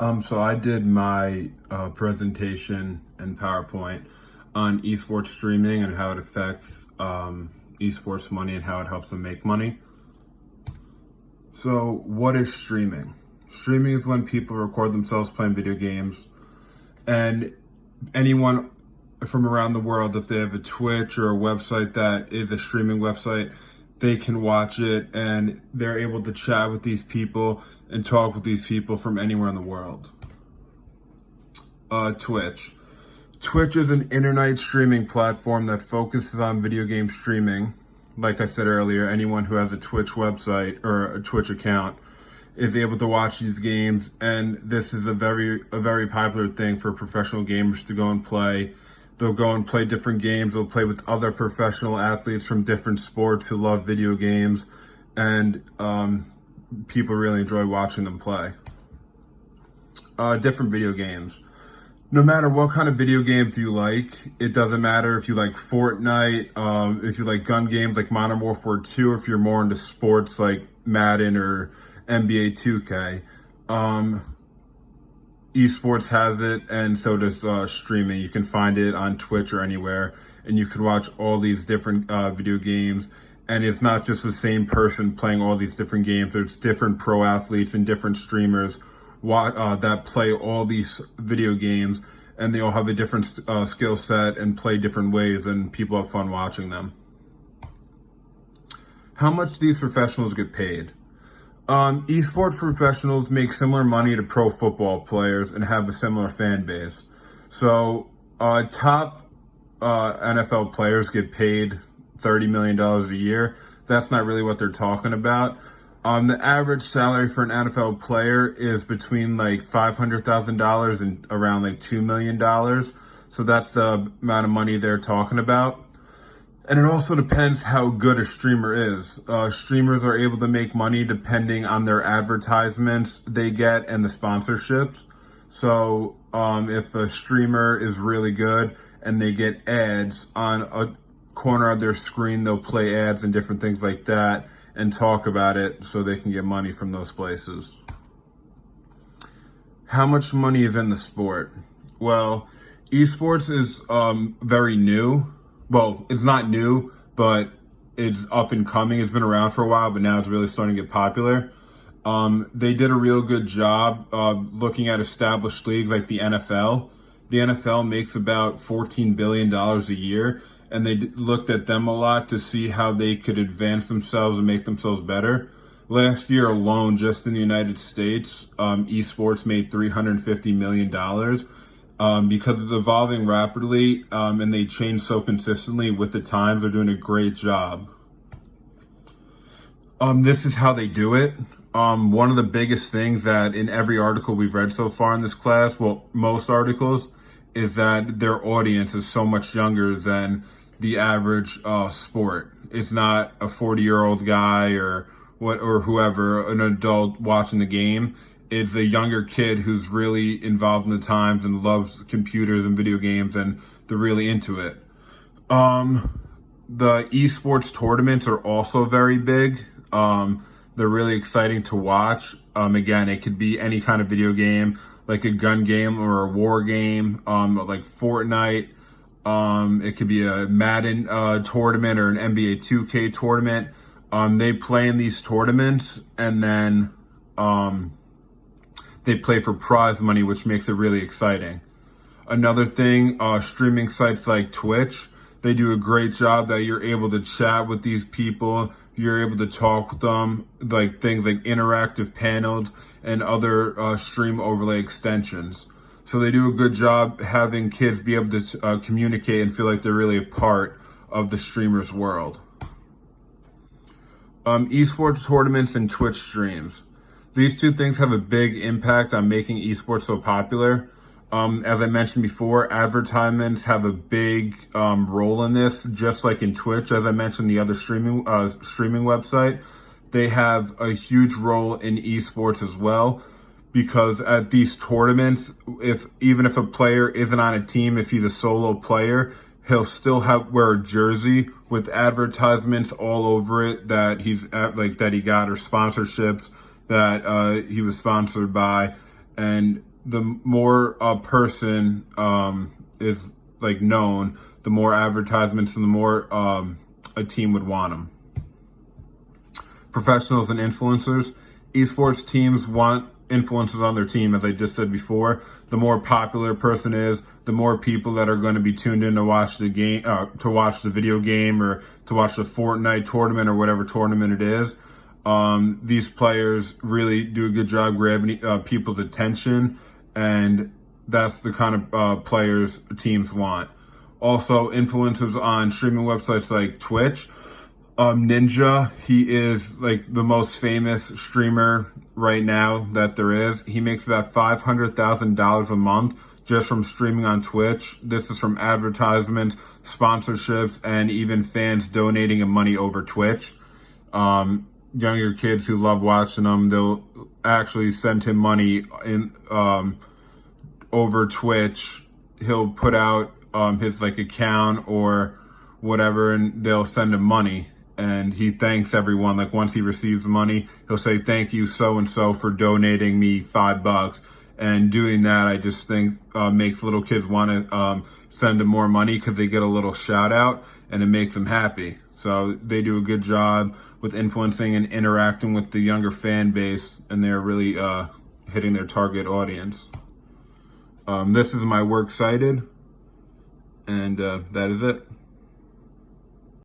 So I did my presentation in PowerPoint on esports streaming and how it affects esports money and how it helps them make money. So what is streaming? Streaming is when people record themselves playing video games, and anyone from around the world, if they have a Twitch or a website that is a streaming website, they can watch it and they're able to chat with these people and talk with these people from anywhere in the world. Twitch. Twitch is an internet streaming platform that focuses on video game streaming. Like I said earlier, anyone who has a Twitch website or a Twitch account is able to watch these games, and this is a very popular thing for professional gamers to go and play. They'll go and play different games. They'll play with other professional athletes from different sports who love video games, and people really enjoy watching them play. Different video games. No matter what kind of video games you like, it doesn't matter if you like Fortnite, if you like gun games like Modern Warfare 2, or if you're more into sports like Madden or NBA 2K. Esports has it, and so does streaming. You can find it on Twitch or anywhere, and you can watch all these different video games. And it's not just the same person playing all these different games. There's different pro athletes and different streamers that play all these video games, and they all have a different skill set and play different ways, and people have fun watching them. How much do these professionals get paid? Esports professionals make similar money to pro football players and have a similar fan base. So top NFL players get paid $30 million a year. That's not really what they're talking about. The average salary for an NFL player is between like $500,000 and around like $2 million. So that's the amount of money they're talking about. And it also depends how good a streamer is. Streamers are able to make money depending on their advertisements they get and the sponsorships. So if a streamer is really good and they get ads on a corner of their screen, they'll play ads and different things like that and talk about it so they can get money from those places. How much money is in the sport? Well, esports is very new. Well, it's not new, but it's up and coming. It's been around for a while, but now it's really starting to get popular. They did a real good job looking at established leagues like the NFL. The NFL makes about $14 billion a year, and they looked at them a lot to see how they could advance themselves and make themselves better. Last year alone, just in the United States, esports made $350 million. Because it's evolving rapidly and they change so consistently with the times, they're doing a great job. This is how they do it. One of the biggest things that in every article we've read so far in this class, well, most articles, is that their audience is so much younger than the average sport. It's not a 40-year-old guy or whoever, an adult watching the game. It's a younger kid who's really involved in the times and loves computers and video games, and they're really into it. The esports tournaments are also very big. They're really exciting to watch. Again, it could be any kind of video game, like a gun game or a war game, like Fortnite. It could be a Madden tournament or an NBA 2K tournament. They play in these tournaments, and then they play for prize money, which makes it really exciting. Another thing, streaming sites like Twitch, they do a great job that you're able to chat with these people. You're able to talk with them, like things like interactive panels and other stream overlay extensions. So they do a good job having kids be able to communicate and feel like they're really a part of the streamer's world. Esports tournaments and Twitch streams. These two things have a big impact on making esports so popular. As I mentioned before, advertisements have a big role in this, just like in Twitch. As I mentioned, the other streaming website, they have a huge role in esports as well, because at these tournaments, even if a player isn't on a team, if he's a solo player, he'll still wear a jersey with advertisements all over it that that he got, or sponsorships that he was sponsored by, and the more a person is like known, the more advertisements and the more a team would want them. Professionals and influencers. Esports teams want influencers on their team, as I just said before. The more popular a person is, the more people that are going to be tuned in to watch the game, to watch the video game, or to watch the Fortnite tournament or whatever tournament it is. These players really do a good job grabbing people's attention, and that's the kind of players teams want. Also, influencers on streaming websites like Twitch. Ninja, he is like the most famous streamer right now that there is. He makes about $500,000 a month just from streaming on Twitch. This is from advertisements, sponsorships, and even fans donating him money over Twitch. Younger kids who love watching him, they'll actually send him money in over Twitch. He'll put out his like account or whatever, and they'll send him money. And he thanks everyone. Like once he receives money, he'll say, "Thank you so and so for donating me $5." And doing that, I just think makes little kids want to send him more money because they get a little shout out, and it makes them happy. So they do a good job with influencing and interacting with the younger fan base, and they're really hitting their target audience. This is my works cited, and that is it.